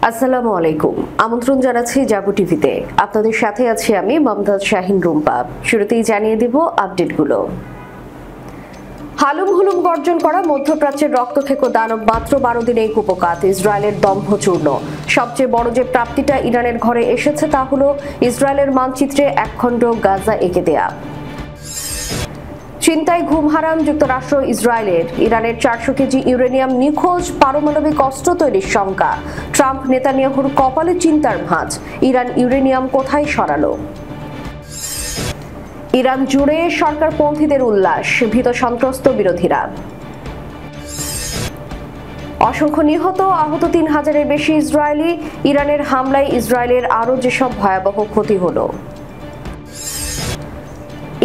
আসসালামু আলাইকুম। আমন্ত্রণ জানাচ্ছি জাগো টিভিতে। আপনাদের সাথে আছি আমি মমতাজ শাহিন রুম্পা। শুরুতেই জানিয়ে দিব আপডেটগুলো। হালুম হুলুম গর্জন করা মধ্যপ্রাচ্যের রক্তখেকো দানব মাত্র 12 দিনেই কুপকাত। ইসরায়েলের দম্ভচূর্ণ। সবচেয়ে বড় যে প্রাপ্তিটা ইরানের ঘরে এসেছে তা হলো ইসরায়েলের মানচিত্রে একখণ্ড গাজা এঁকে দেয়া। চিন্তায় ঘুম হারাম যুক্তরাষ্ট্র ইসরায়েলের। ইরানের 400 কেজি ইউরেনিয়াম নিখোঁজ, পারমাণবিক অস্ত্র তৈরির শঙ্কা। ট্রাম্প নেতানিয়াহুর কপালে চিন্তার ভাঁজ। ইরান ইউরেনিয়াম কোথায় সরালো? ইরান জুড়ে সরকারপন্থীদের উল্লাস, ভীত সন্ত্রস্ত বিরোধীরা। অসংখ্য নিহত, আহত 3000-এর বেশি ইসরায়েলি। ইরানের হামলায় ইসরায়েলের আরও যেসব ভয়াবহ ক্ষতি হলো।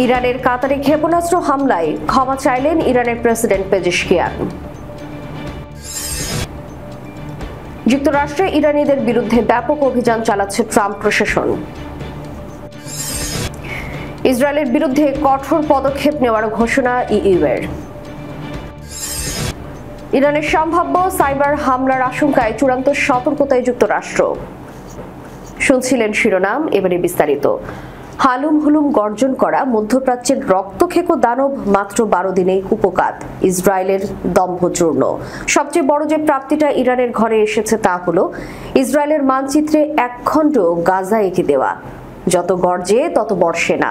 ইরানের কাতারে ক্ষেপণাস্ত্র হামলায় ক্ষমা চাইলেন ইরানের প্রেসিডেন্ট পেজেশকিয়ান। যুক্তরাষ্ট্রে ইরানিদের বিরুদ্ধে ব্যাপক অভিযান চালাচ্ছে ট্রাম্প প্রশাসন। ইসরায়েলের বিরুদ্ধে কঠোর পদক্ষেপ নেওয়ার ঘোষণা ইইউর। ইরানের সম্ভাব্য সাইবার হামলার আশঙ্কায় চূড়ান্ত সতর্কতায় যুক্তরাষ্ট্র। শুনছিলেন শিরোনাম, এবারে বিস্তারিত। হালুম হুলুম গর্জন করা মধ্যপ্রাচ্যের রক্তখেকো দানব মাত্র 12 দিনেই কুপকাত। ইসরায়েলের দম্ভচূর্ণ। সবচেয়ে বড় যে প্রাপ্তিটা ইরানের ঘরে এসেছে তা হলো ইসরায়েলের মানচিত্রে একখণ্ড গাজা এঁকে দেওয়া। যত গর্জে তত বর্ষে না।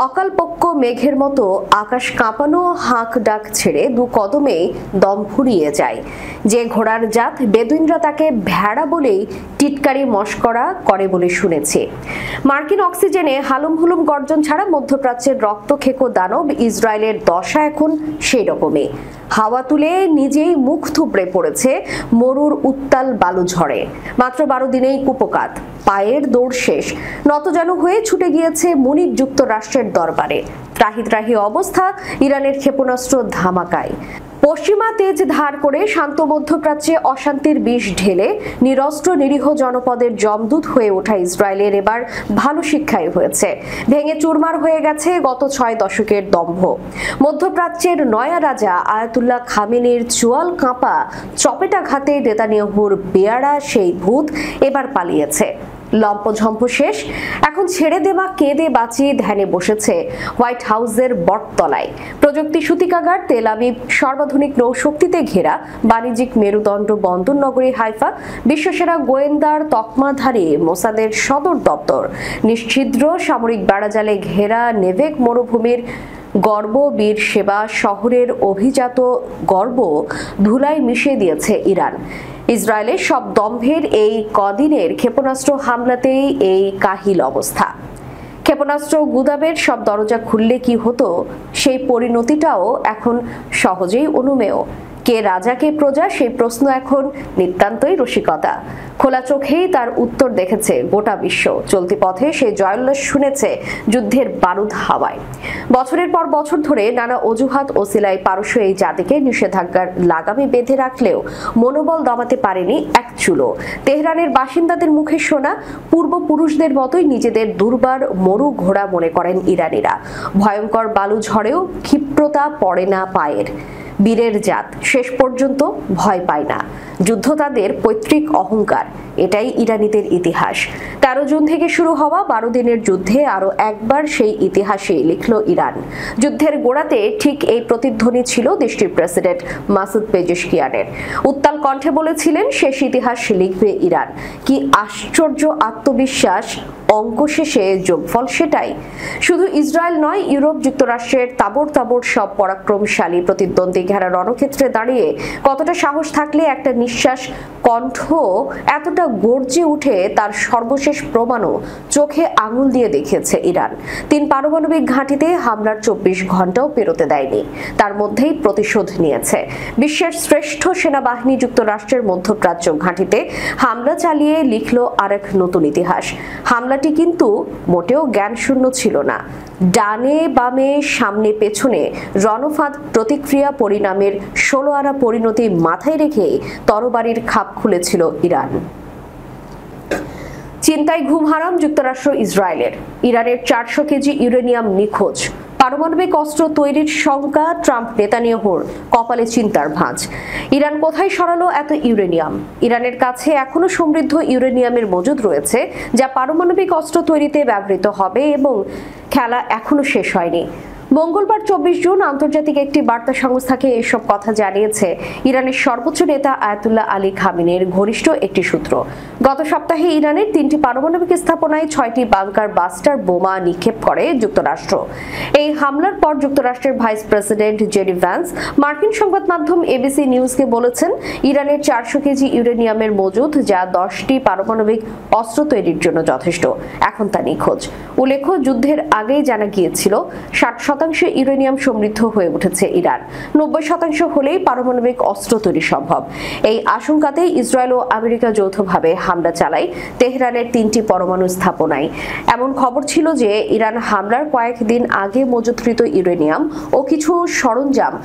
অকালপক্ষ মেঘের মতো আকাশ কাঁপানো হাঁক ডাক ছেড়ে দু কদমেই দম ফুরিয়ে যায়। যে ঘোড়ার জাত বেদুইনরা তাকে ভেড়া বলেই টিটকারি মশকরা করে বলে শুনেছে। মার্কিন অক্সিজেনে হালুম হুলুম গর্জন ছাড়া মধ্যপ্রাচ্যের রক্তখেকো দানব ইসরায়েলের দশা এখন সেই রকমই। হাওয়া তুলে নিজেই মুখ থুবড়ে পড়েছে মরুর উত্তাল বালু ঝড়ে। মাত্র 12 দিনেই কুপকাত। পায়ের দৌড় শেষ। নতজানু হয়ে ছুটে গিয়েছে মুনিক যুক্তরাষ্ট্রের দরবারে। ত্রাহি ত্রাহি অবস্থা ইরানের ক্ষেপণাস্ত্র ধামাকায়। পশ্চিমা তেজ ধার করে শান্ত মধ্যপ্রাচ্যে অশান্তির বিষ ঢেলে নিরস্ত্র নিরীহ জনপদের জমদূত হয়ে ওঠা ইসরায়েলের এবার ভালো শিক্ষাই হয়েছে। ভেঙে চুরমার হয়ে গেছে গত 6 দশকের দম্ভ। মধ্যপ্রাচ্যের নয়া রাজা আয়াতুল্লাহ খামেনির চোয়াল কাঁপা চপেটাঘাতে নেতানিয়াহুর বেয়াড়া সেই ভূত এবার পালিয়েছে। লম্পঝম্প শেষ। এখন ছেড়ে দেওয়া কেঁদে বাঁচিয়ে ধ্যানে বসেছে হোয়াইট হাউসের বটতলায়। প্রযুক্তি সূতিকাগার তেল আবিব, সর্বাধুনিক নৌশক্তিতে ঘেরা বাণিজ্যিক মেরুদণ্ড বন্দর নগরী হাইফা, বিশ্বসেরা গোয়েন্দার তকমাধারী মোসাদের সদর দপ্তর, নিশ্ছিদ্র সামরিক বেড়াজালে ঘেরা নেভেক মরুভূমির গর্ব বীর সেবা শহরের অভিজাত গর্ব ধুলায় মিশিয়ে দিয়েছে ইরান। ইসরায়েলের সব দম্ভের এই কদিনের ক্ষেপণাস্ত্র হামলাতেই এই কাহিল অবস্থা। ক্ষেপণাস্ত্র গুদামের সব দরজা খুললে কি হতো, সেই পরিণতিটাও এখন সহজেই অনুমেয়। কে রাজা কে প্রজা, সেই প্রশ্ন এখন নিতান্তই রসিকতা। খোলা চোখেই তার উত্তর দেখেছে গোটা বিশ্ব। চলতি পথে সেই জয়োল্লাস শুনেছে যুদ্ধের বারুদ হাওয়ায়। বছরের পর বছর ধরে নানা অজুহাত ওসিলায় পারস্য এই জাতিকে নিষেধাজ্ঞার লাগামে বেঁধে রাখলেও মনোবল দমাতে পারেনি এক চুলো। তেহরানের বাসিন্দাদের মুখে শোনা পূর্বপুরুষদের মতোই নিজেদের দুর্বার মরু ঘোড়া মনে করেন ইরানিরা। ভয়ঙ্কর বালু ঝড়েও ক্ষিপ্রতা পড়ে না পায়ের। বীরের জাত শেষ পর্যন্ত ভয় পায় না। যুদ্ধ তাদের পৈতৃক অহংকার। এটাই ইরানিদের ইতিহাস। 13 জুন থেকে শুরু হওয়া 12 দিনের যুদ্ধে আরো একবার সেই ইতিহাসে লিখল ইরান। যুদ্ধের গোড়াতে ঠিক এই প্রতিধ্বনি ছিল দেশটির প্রেসিডেন্ট মাসুদ পেজেশকিয়ানের। উত্তাল কণ্ঠে বলেছিলেন, শেষ ইতিহাস লিখবে ইরান। কি আশ্চর্য আত্মবিশ্বাস! অঙ্ক শেষে যোগফল সেটাই। শুধু ইসরায়েল নয়, ইউরোপ, যুক্তরাষ্ট্রের তাবড় তাবড় সব পরাক্রমশালী প্রতিদ্বন্দ্বী ঘেরা রণক্ষেত্রে দাঁড়িয়ে কতটা সাহস থাকলে একটা নিঃশ্বাস কণ্ঠ এতটা গর্জে উঠে তার সর্বশেষ প্রমাণও চোখে আঙুল দিয়ে দেখিয়েছে ইরান। 3 পারমাণবিক ঘাঁটিতে হামলার 24 ঘন্টাও পেরোতে দেয়নি। তার মধ্যেই প্রতিশোধ নিয়েছে। বিশ্বের শ্রেষ্ঠ সেনাবাহিনী যুক্তরাষ্ট্রের মধ্যপ্রাচ্য ঘাঁটিতে হামলা চালিয়ে লিখল আরেক নতুন ইতিহাস। হামলাটি কিন্তু মোটেও জ্ঞানশূন্য ছিল না। ডানে বামে সামনে পেছনে রণফাঁদ প্রতিক্রিয়া পরিণামের 16 আনা পরিণতি মাথায় রেখে তরবারির খাপ খুলেছিল ইরান। চিন্তায় ঘুম হারাম যুক্তরাষ্ট্র ইসরায়েলের। ইরানের 400 কেজি ইউরেনিয়াম নিখোঁজ, পারমাণবিক অস্ত্র তৈরির শঙ্কা ট্রাম্প নেতানিয়াহুর কপালে চিন্তার ভাঁজ। ইরান কোথায় সরালো এত ইউরেনিয়াম? ইরানের কাছে এখনো সমৃদ্ধ ইউরেনিয়ামের মজুদ রয়েছে, যা পারমাণবিক অস্ত্র তৈরিতে ব্যবহৃত হবে এবং খেলা এখনো শেষ হয়নি। মঙ্গলবার 24 জুন আন্তর্জাতিক একটি বার্তা সংস্থাকে এসব কথা জানিয়েছে ইরানের সর্বোচ্চ নেতা আয়াতুল্লাহ আলী খামেনির ঘনিষ্ঠ একটি সূত্র। গত সপ্তাহে ইরানের 3টি পারমাণবিক স্থাপনায় 6টি বাংকার বাস্টার বোমা নিক্ষেপ করে যুক্তরাষ্ট্র। এই হামলার পর যুক্তরাষ্ট্রের ভাইস প্রেসিডেন্ট জেডি ভ্যান্স মার্কিন সংবাদ মাধ্যম এবিসি নিউজকে বলেছেন, ইরানের 400 কেজি ইউরেনিয়ামের মজুদ, যা 10টি পারমাণবিক অস্ত্র তৈরির জন্য যথেষ্ট, এখন তা নিখোঁজ। উল্লেখ্য, যুদ্ধের আগেই জানা গিয়েছিল 60% ইউরেনিয়াম সমৃদ্ধ হয়ে উঠেছে ইরান। 90% হলেই পারমাণবিক অস্ত্র তৈরি সম্ভব। এই আশঙ্কাতে ইসরায়েল ও আমেরিকা যৌথভাবে হামলা চালায় তেহরানের 3টি পরমাণু স্থাপনায়। এমন খবর ছিল যে ইরান হামলার কয়েকদিন আগে মজুতকৃত ইউরেনিয়াম ও কিছু সরঞ্জাম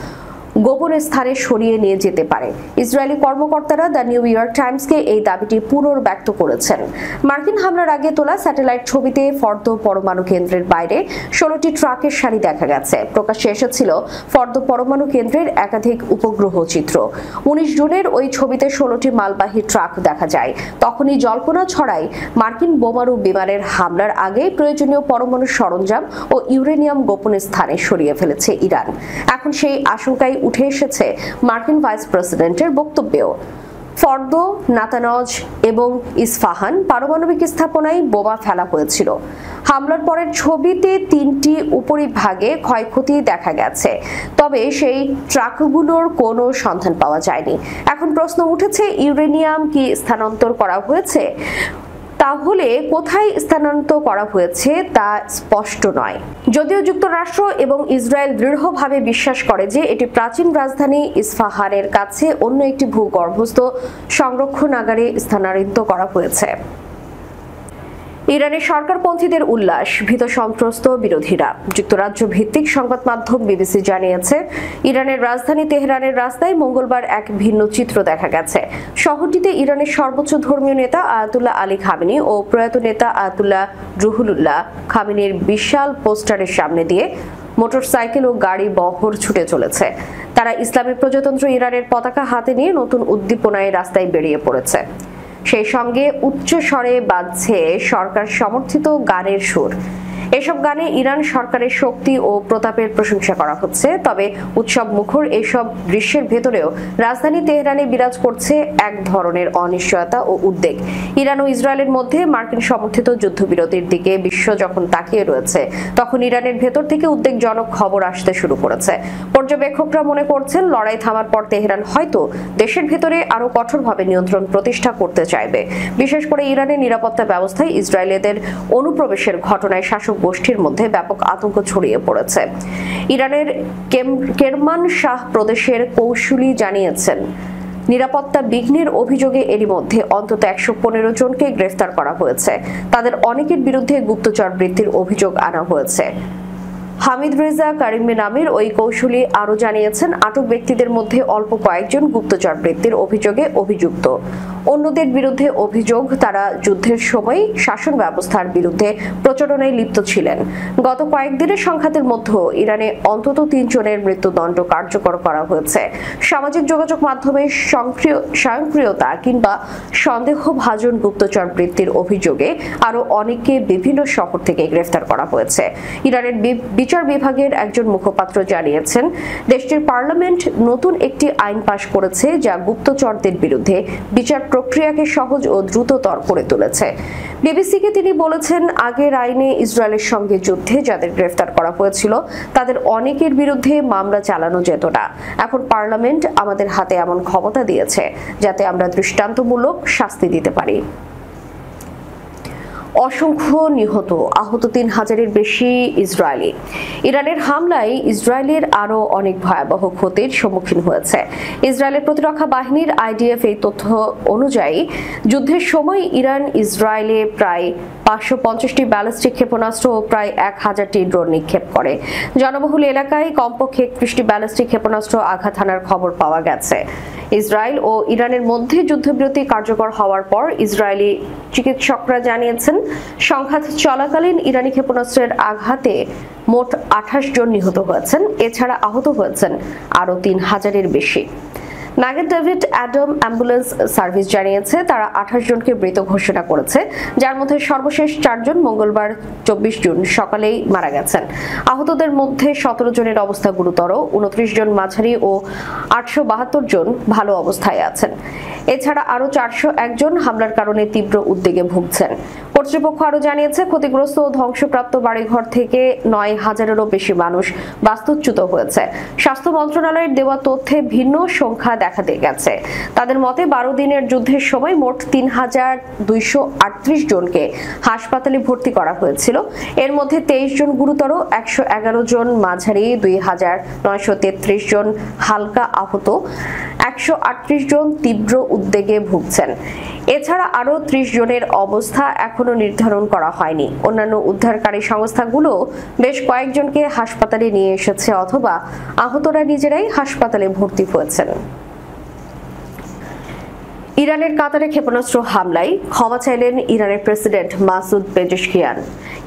গোপন স্থানে সরিয়ে নিয়ে যেতে পারে। ইসরায়েলি কর্মকর্তারা দ্য নিউ ইয়র্ক টাইমসকে এই দাবিটি পুনর্ব্যক্ত করেছেন। মার্কিন হামলার আগে তোলা স্যাটেলাইট ছবিতে ফর্দ পরমাণু কেন্দ্রের বাইরে 16টি ট্রাকের সারি দেখা গেছে। প্রকাশ্যে এসেছিল ফর্দ পরমাণু কেন্দ্রের একাধিক উপগ্রহ চিত্র। 19 জুনের ওই ছবিতে 16টি মালবাহী ট্রাক দেখা যায়। তখনই জল্পনা ছড়ায় মার্কিন বোমারু বিমানের হামলার আগে প্রয়োজনীয় পরমাণু সরঞ্জাম ও ইউরেনিয়াম গোপন স্থানে সরিয়ে ফেলেছে ইরান। এখন সেই আশঙ্কায় উঠে এসেছে মার্কিন ভাইস প্রেসিডেন্টের বক্তব্যেও। ফর্দ, নাতানজ এবং ইস্পাহান পারমাণবিক স্থাপনায় বোমা ফেলা হয়েছিল। হামলার পরের ছবিতে 3টি উপরিভাগে ক্ষয়ক্ষতি দেখা গেছে, তবে সেই ট্রাকগুলোর কোনো সন্ধান পাওয়া যায়নি। এখন প্রশ্ন উঠেছে, ইউরেনিয়াম কি স্থানান্তর করা হয়েছে? তাহলে কোথায় স্থানান্তর করা হয়েছে তা স্পষ্ট নয়। যদিও যুক্তরাষ্ট্র এবং ইসরায়েল দৃঢ়ভাবে বিশ্বাস করে যে এটি প্রাচীন রাজধানী ইস্পাহানের কাছে অন্য একটি ভূগর্ভস্থ সংরক্ষণাগারে স্থানান্তরিত করা হয়েছে। ইরানের সরকারপন্থীদের উল্লাস, ভীত সন্ত্রস্ত বিরোধীরা। যুক্তরাজ্য ভিত্তিক সংবাদ মাধ্যম বিবিসি জানিয়েছে, ইরানের রাজধানী তেহরানের রাস্তায় মঙ্গলবার এক ভিন্ন চিত্র দেখা গেছে। শহরটিতে ইরানের সর্বোচ্চ ধর্মীয় নেতা আয়াতুল্লাহ আলী খামেনি ও প্রয়াত নেতা আয়াতুল্লাহ রুহুল্লাহ খামেনির বিশাল পোস্টারের সামনে দিয়ে মোটরসাইকেল ও গাড়ি বহর ছুটে চলেছে। তারা ইসলামী প্রজাতন্ত্র ইরানের পতাকা হাতে নিয়ে নতুন উদ্দীপনায় রাস্তায় বেরিয়ে পড়েছে। সেই সঙ্গে উচ্চ স্বরে বাজছে সরকার সমর্থিত গানের সুর। এসব গানে ইরান সরকারের শক্তি ও প্রতাপের প্রশংসা করা হচ্ছে। তবে উৎসব মুখর এইসব দৃশ্যের ভেতরেও রাজধানী তেহরানে বিরাজ করছে এক ধরনের অনিশ্চয়তা ও উদ্বেগ। ইরান ও ইসরায়েলের মধ্যে মার্কিন সমর্থিত যুদ্ধবিরতির দিকে বিশ্ব যখন তাকিয়ে রয়েছে, তখন ইরানের ভেতর থেকে উদ্বেগজনক খবর আসতে শুরু করেছে। পর্যবেক্ষকরা মনে করছেন, লড়াই থামার পর তেহরান হয়তো দেশের ভেতরে আরো কঠোরভাবে নিয়ন্ত্রণ প্রতিষ্ঠা করতে চাইবে। বিশেষ করে ইরানের নিরাপত্তা ব্যবস্থায় ইসরায়েলিদের অনুপ্রবেশের ঘটনায় শাসক গোষ্ঠীর মধ্যে ব্যাপক আতঙ্ক ছড়িয়ে পড়েছে। ইরানের কেরমান শাহ প্রদেশের কৌশলী জানিয়েছেন, নিরাপত্তা বিঘ্নের অভিযোগে এরই মধ্যে অন্তত 115 জনকে গ্রেফতার করা হয়েছে। তাদের অনেকের বিরুদ্ধে গুপ্তচর বৃত্তির অভিযোগ আনা হয়েছে। হামিদ রেজা কারিমি নামের ওই কৌশলী আরও জানিয়েছেন, আটক ব্যক্তিদের মধ্যে অল্প কয়েকজন গুপ্তচর বৃত্তির অভিযোগে অভিযুক্ত। অন্যদের বিরুদ্ধে অভিযোগ, তারা যুদ্ধের সময় শাসন ব্যবস্থার বিরুদ্ধে প্রচারণায় লিপ্ত ছিলেন। গত কয়েকদিনের সংঘাতের মধ্যে ইরানে অন্তত 3 জনের মৃত্যুদণ্ড কার্যকর করা হয়েছে। সামাজিক যোগাযোগ মাধ্যমে স্বয়ংক্রিয়তা কিংবা সন্দেহভাজন গুপ্তচর বৃত্তির অভিযোগে আরও অনেককে বিভিন্ন শহর থেকে গ্রেফতার করা হয়েছে। ইরানের বিচার বিভাগের একজন মুখপাত্র জানিয়েছেন, দেশটির পার্লামেন্ট নতুন একটি আইন পাশ করেছে যা গুপ্তচরদের বিরুদ্ধে বিচার প্রক্রিয়াকে সহজ ও দ্রুততর করে তুলেছে। বিবিসিকে তিনি বলেছেন, আগের আইনে ইসরায়েলের সঙ্গে যুদ্ধে যাদের গ্রেফতার করা হয়েছিল তাদের অনেকের বিরুদ্ধে মামলা চালানো যেত না। এখন পার্লামেন্ট আমাদের হাতে এমন ক্ষমতা দিয়েছে যাতে আমরা দৃষ্টান্তমূলক শাস্তি দিতে পারি। অসংখ্য নিহত, আহত 3000-এর বেশি ইসরায়েলি। ইরানের হামলায় ইসরায়েলের আরও অনেক ভয়াবহ ক্ষতির সম্মুখীন হয়েছে। ইসরায়েলের প্রতিরক্ষা বাহিনীর আইডিএফ এই তথ্য অনুযায়ী যুদ্ধের সময় ইরান ইসরায়েলে প্রায় 550টি ব্যালিস্টিক ক্ষেপণাস্ত্র ও প্রায় 1000টি ড্রোন নিক্ষেপ করে। জনবহুল এলাকায় কমপক্ষে 31টি ব্যালিস্টিক ক্ষেপণাস্ত্র আঘাত হানার খবর পাওয়া গেছে। ইসরায়েল ও ইরানের মধ্যে যুদ্ধবিরতি কার্যকর হওয়ার পর ইসরায়েলি চিকিৎসকরা জানিয়েছেন, সংঘাত চলাকালীন ইরানি ক্ষেপণাস্ত্রের আঘাতে মোট 28 জন নিহত হয়েছেন। এছাড়া আহত হয়েছেন আরও 3000-এর বেশি। ম্যাগেন ডেভিড অ্যাডাম অ্যাম্বুলেন্স সার্ভিস জানিয়েছে, তারা 28 জনকে মৃত ঘোষণা করেছে, যার মধ্যে সর্বশেষ 4 জন মঙ্গলবার 24 জুন সকালেই মারা গেছেন। আহতদের মধ্যে 17 জনের অবস্থা গুরুতর, 29 জন মাঝারি ও 872 জন ভালো অবস্থায় আছেন। এছাড়া আরও 401 জন হামলার কারণে তীব্র উদ্বেগে ভুগছেন। কর্তৃপক্ষ আরও জানিয়েছে, ক্ষতিগ্রস্ত ও ধ্বংসপ্রাপ্ত বাড়িঘর থেকে 9000-এরও বেশি মানুষ বাস্তুচ্যুত হয়েছে। স্বাস্থ্য মন্ত্রণালয়ের দেওয়া তথ্যে ভিন্ন সংখ্যা দেখা গেছে। তাদের মতে 12 দিনের যুদ্ধের সময় মোট 3238 জনকে হাসপাতালে ভর্তি করা হয়েছিল। এর মধ্যে 23 জন গুরুতর, 111 জন মাঝারি, 2933 জন হালকা আহত, 138 জন তীব্র উদ্বেগে ভুগছেন। এছাড়া আরও 30 জনের অবস্থা এখনো নির্ধারণ করা হয়নি। অন্যান্য উদ্ধারকারী সংস্থাগুলো বেশ কয়েকজনকে হাসপাতালে নিয়ে এসেছে অথবা আহতরা নিজেরাই হাসপাতালে ভর্তি হয়েছেন। ইরানের কাতারে ক্ষেপণাস্ত্র হামলায় ক্ষমা চাইলেন ইরানের প্রেসিডেন্ট মাসুদ পেজেশকিয়ান।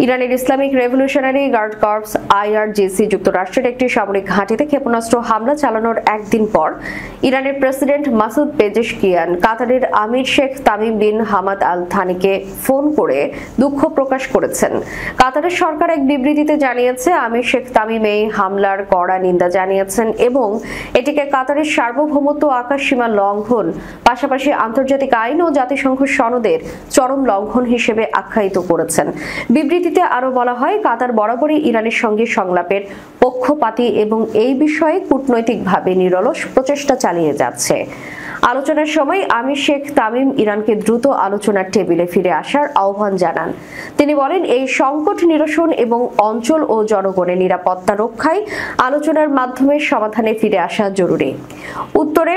ইরানের Islamic revolutionary guard corps IRGC যুক্তরাষ্ট্রের একটি সামরিক ঘাঁটিতে ক্ষেপণাস্ত্র হামলা চালানোর একদিন পর ইরানের প্রেসিডেন্ট মাসুদ পেজেশকিয়ান কাতারের আমির Sheikh Tamim bin Hamad Al থানিকে ফোন করে দুঃখ প্রকাশ করেছেন। কাতারের সরকার এক বিবৃতিতে জানিয়েছে, আমির শেখ তামিম এই হামলার কড়া নিন্দা জানিয়েছেন এবং এটিকে কাতারের সার্বভৌমত্ব আকাশসীমা লঙ্ঘন, পাশাপাশি আন্তর্জাতিক আইন ও জাতিসংঘ সনদের চরম লঙ্ঘন হিসেবে আখ্যায়িত করেছেন। বিবৃতিতে আরো বলা হয়, কাতার বরাবরই ইরানের সঙ্গে সংলাপের পক্ষপাতী এবং এই বিষয়ে কূটনৈতিকভাবে নিরলস প্রচেষ্টা চালিয়ে যাচ্ছে। আলোচনার সময় আমির শেখ তামিম ইরানকে দ্রুত আলোচনার টেবিলে ফিরে আসার আহ্বান জানান। তিনি বলেন, এই সংকট নিরসন এবং অঞ্চল ও জনগণের নিরাপত্তা রক্ষায় আলোচনার মাধ্যমে সমাধানে ফিরে আসা জরুরি। উত্তরে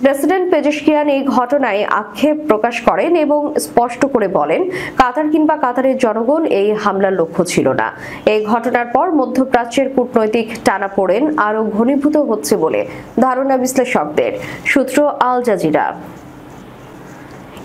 প্রেসিডেন্ট পেজেশকিয়ান এই ঘটনায় আক্ষেপ প্রকাশ করেন এবং স্পষ্ট করে বলেন, কাতার কিংবা কাতারের জনগণ এই হামলার লক্ষ্য ছিল না। এই ঘটনার পর মধ্যপ্রাচ্যের কূটনৈতিক টানাপোড়েন আরও ঘনীভূত হচ্ছে বলে ধারণা বিশ্লেষকদের। সূত্র আল জাজিরা।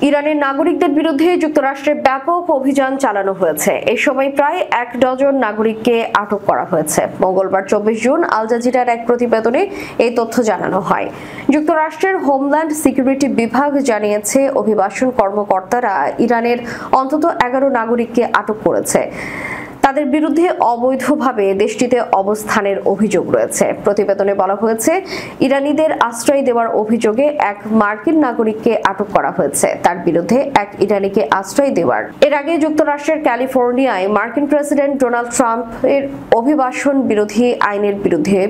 ইরানের নাগরিকদের বিরুদ্ধে যুক্তরাষ্ট্রে ব্যাপক অভিযান চালানো হয়েছে। এই সময় প্রায় 1 ডজন নাগরিককে আটক করা হয়েছে। মঙ্গলবার 24 জুন আল জাজিরার এক প্রতিবেদনে এই তথ্য জানানো হয়। যুক্তরাষ্ট্রের হোমল্যান্ড সিকিউরিটি বিভাগ জানিয়েছে, অভিবাসন কর্মকর্তারা ইরানের অন্তত 11 নাগরিককে আটক করেছে। তাদের বিরুদ্ধে অবৈধভাবে দেশটিতে অবস্থানের অভিযোগ রয়েছে। প্রতিবেদনে বলা হয়েছে, ইরানিদের আশ্রয় দেওয়ার অভিযোগে এক মার্কিন নাগরিককে আটক করা হয়েছে। তার বিরুদ্ধে এক ইরানিকে আশ্রয় দেওয়ার এর আগে যুক্তরাষ্ট্রের ক্যালিফোর্নিয়ায় মার্কিন প্রেসিডেন্ট ডোনাল্ড ট্রাম্পের অভিবাসন বিরোধী আইনের বিরুদ্ধে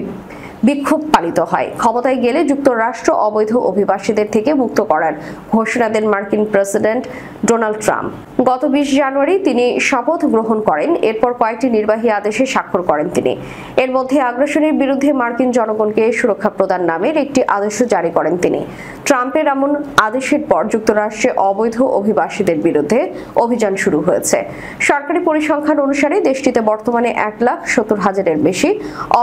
বিক্ষোভ পালিত হয়। ক্ষমতায় গেলে যুক্তরাষ্ট্র অবৈধ অভিবাসীদের থেকে মুক্ত করার ঘোষণা দেন মার্কিন প্রেসিডেন্ট ডোনাল্ড ট্রাম্প। গত 20 জানুয়ারি তিনি শপথ গ্রহণ করেন। এরপর কয়েকটি নির্বাহী আদেশে স্বাক্ষর করেন তিনি। এর মধ্যে আগ্রাসনের বিরুদ্ধে মার্কিন জনগণকে সুরক্ষা প্রদান নামের একটি আদেশ জারি করেন তিনি। ট্রাম্পের এমন আদেশের পর যুক্তরাষ্ট্রে অবৈধ অভিবাসীদের বিরুদ্ধে অভিযান শুরু হয়েছে। সরকারি পরিসংখ্যান অনুসারে দেশটিতে বর্তমানে 1,70,000-এর বেশি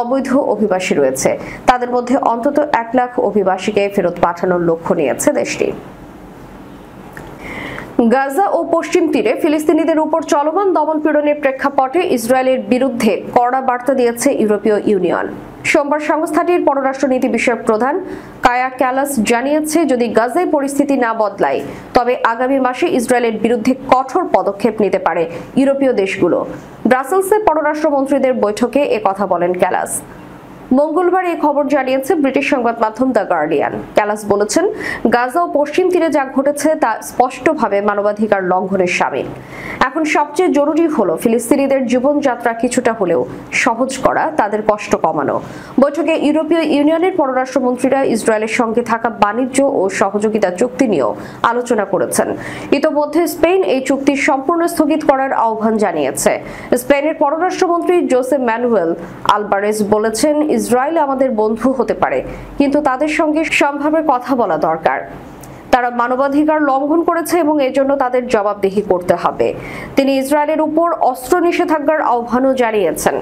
অবৈধ অভিবাসী রয়েছে। তাদের মধ্যে অন্তত 1 লাখ অভিবাসীকে ফেরত পাঠানোর লক্ষ্য নিয়েছে দেশটি। গাজা ও পশ্চিম তীরে ফিলিস্তিনিদের উপর চলমান দমনপীড়নের প্রেক্ষাপটে ইসরায়েলের বিরুদ্ধে কড়া বার্তা দিয়েছে ইউরোপীয় ইউনিয়ন। সোমবার সংস্থাটির পররাষ্ট্রনীতি বিষয়ক প্রধান কায়া ক্যালাস জানিয়েছে, যদি গাজায় পরিস্থিতি না বদলায় তবে আগামী মাসে ইসরায়েলের বিরুদ্ধে কঠোর পদক্ষেপ নিতে পারে ইউরোপীয় দেশগুলো। ব্রাসেলসে পররাষ্ট্রমন্ত্রীদের বৈঠকে একথা বলেন ক্যালাস। মঙ্গলবার এই খবর জানিয়েছে ব্রিটিশ সংবাদ মাধ্যম দ্য গার্ডিয়ান। ক্যালাস বলেছেন, গাজা ও পশ্চিম তীরে যা ঘটেছে তা স্পষ্টভাবে মানবাধিকার লঙ্ঘনের শামিল। এখন সবচেয়ে জরুরি হলো ফিলিস্তিনিদের জীবনযাত্রা কিছুটা হলেও সহজ করা, তাদের কষ্ট কমানো। বৈঠকে ইউরোপীয় ইউনিয়নের পররাষ্ট্রমন্ত্রীরা ইসরায়েলের সঙ্গে থাকা বাণিজ্য ও সহযোগিতা চুক্তি নিয়েও আলোচনা করেছেন। ইতোমধ্যে স্পেন এই চুক্তি সম্পূর্ণ স্থগিত করার আহ্বান জানিয়েছে। স্পেনের পররাষ্ট্রমন্ত্রী জোসে ম্যানুয়েল আলবারেজ বলেছেন, ইসরায়েল আমাদের বন্ধু হতে পারে, কিন্তু তাদের সঙ্গে সম্ভাবে কথা বলা দরকার। তারা মানবাধিকার লঙ্ঘন করেছে এবং এজন্য তাদের জবাবদিহি করতে হবে। তিনি ইসরায়েলের উপর অস্ত্র নিষেধাজ্ঞার আহ্বানও জানিয়েছেন।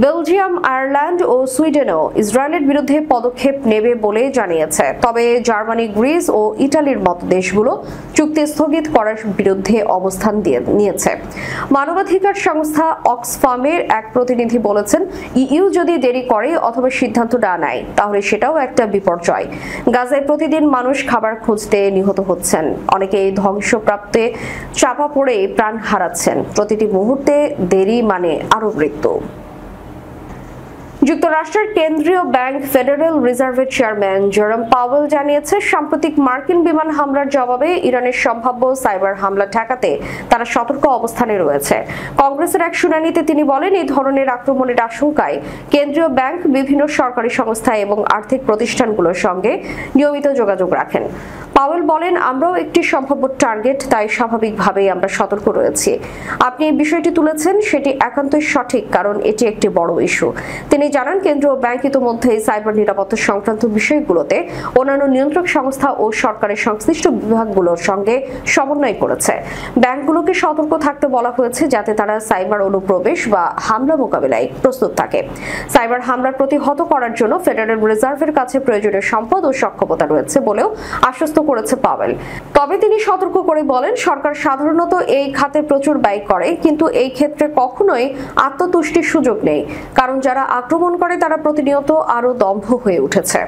বেলজিয়াম, আয়ারল্যান্ড ও সুইডেনও ইসরায়েলের বিরুদ্ধে পদক্ষেপ নেবে বলে জানিয়েছে। তবে জার্মানি, গ্রিস ও ইটালির মতো দেশগুলো চুক্তি স্থগিত করার বিরুদ্ধে অবস্থান নিয়েছে। মানবাধিকার সংস্থা অক্সফামের এক প্রতিনিধি বলেছেন, ইইউ যদি দেরি করে অথবা সিদ্ধান্ত না নেয় তাহলে সেটাও একটা বিপর্যয়। গাজায় প্রতিদিন মানুষ খাবার খুঁজতে নিহত হচ্ছেন, অনেকে ধ্বংসপ্রাপ্তে চাপা পড়ে প্রাণ হারাচ্ছেন। প্রতিটি মুহূর্তে দেরি মানে আরো মৃত্যু। যুক্তরাষ্ট্রের কেন্দ্রীয় ব্যাংক ফেডারেল রিজার্ভের চেয়ারম্যান জেরম পাওয়েল জানিয়েছে, সাম্প্রতিক মার্কিন বিমান হামলার জবাবে ইরানের সম্ভাব্য সাইবার হামলা ঠেকাতে তারা সতর্ক অবস্থানে রয়েছে। কংগ্রেসের এক শুনানিতে তিনি বলেন, এই ধরনের আক্রমণের আশঙ্কায় কেন্দ্রীয় ব্যাংক বিভিন্ন সরকারি সংস্থা এবং আর্থিক প্রতিষ্ঠানগুলোর সঙ্গে নিয়মিত যোগাযোগ রাখেন। পাওয়েল বলেন, আমরাও একটি সম্ভাব্য টার্গেট, তাই স্বাভাবিকভাবেই আমরা সতর্ক রয়েছি। আপনি এই বিষয়টি তুলেছেন, সেটি একান্তই সঠিক, কারণ এটি একটি বড় ইস্যু। তিনি জানান, কেন্দ্রীয় ব্যাংক ইতিমধ্যেই সাইবার নিরাপত্তা সংক্রান্ত বিষয়গুলোতে অন্যান্য নিয়ন্ত্রক সংস্থা ও সরকারের সংশ্লিষ্ট বিভাগগুলোর সঙ্গে সমন্বয় করেছে। ব্যাংকগুলোকে সতর্ক থাকতে বলা হয়েছে যাতে তারা সাইবার অনুপ্রবেশ বা হামলা মোকাবিলায় প্রস্তুত থাকে। সাইবার হামলার প্রতিহত করার জন্য ফেডারেল রিজার্ভের কাছে প্রয়োজনীয় সম্পদ ও সক্ষমতা রয়েছে বলেও আশ্বস্ত করেছে পাওয়েল। তবে তিনি সতর্ক করে বলেন, সরকার সাধারণত এই খাতে প্রচুর ব্যয় করে, কিন্তু এই ক্ষেত্রে কখনোই আত্মতুষ্টির সুযোগ নেই, কারণ যারা আক্রমণ করে তারা প্রতিনিয়ত আরো দম্ভ হয়ে উঠেছে।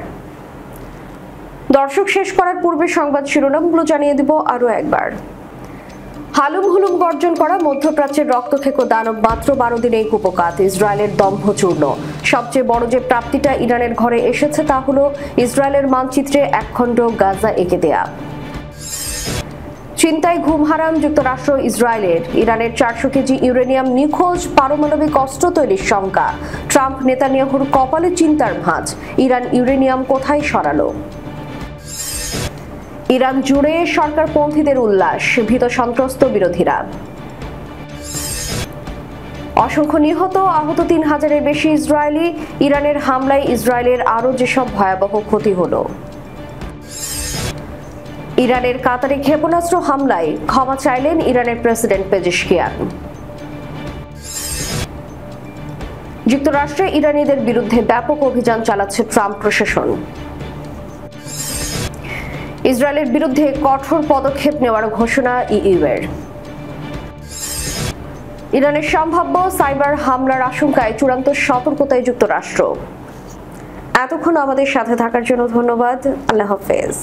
দর্শক, শেষ করার পূর্বে সংবাদ শিরোনামগুলো জানিয়ে দিব আরো একবার। হালুম হুলুম গর্জন করা মধ্যপ্রাচ্যের রক্তখেকো দানব মাত্র 12 দিনেই কুপকাত, ইসরায়েলের দম্ভচূর্ণ। সবচেয়ে বড় যে প্রাপ্তিটা ইরানের ঘরে এসেছে তা হলো ইসরায়েলের মানচিত্রে একখণ্ড গাজা এঁকে দেয়া। চিন্তায় ঘুম হারাম যুক্তরাষ্ট্র ইসরায়েলের, ইরানের 400 কেজি ইউরেনিয়াম নিখোঁজ, পারমাণবিক অস্ত্র তৈরির শঙ্কা। ট্রাম্প নেতানিয়াহুর কপালে চিন্তার ভাঁজ, ইরান ইউরেনিয়াম কোথায় সরালো। ইরান জুড়ে সরকারপন্থীদের উল্লাস, ভীত সন্ত্রস্ত বিরোধীরা। অসংখ্য নিহত, আহত 3000-এর বেশি ইসরায়েলি, ইরানের হামলায় ইসরায়েলের আরও যেসব ভয়াবহ ক্ষতি হলো। ইরানের কাতারে ক্ষেপণাস্ত্র হামলায় ক্ষমা চাইলেন ইরানের প্রেসিডেন্ট পেজেশকিয়ান। যুক্তরাষ্ট্রে ইরানিদের বিরুদ্ধে ব্যাপক অভিযান চালাচ্ছে ট্রাম্প প্রশাসন। ইসরায়েলের বিরুদ্ধে কঠোর পদক্ষেপ নেওয়ার ঘোষণা ইইউর। ইরানের সম্ভাব্য সাইবার হামলার আশঙ্কায় চূড়ান্ত সতর্কতায় যুক্তরাষ্ট্র। এতক্ষণ আমাদের সাথে থাকার জন্য ধন্যবাদ। আল্লাহ হাফেজ।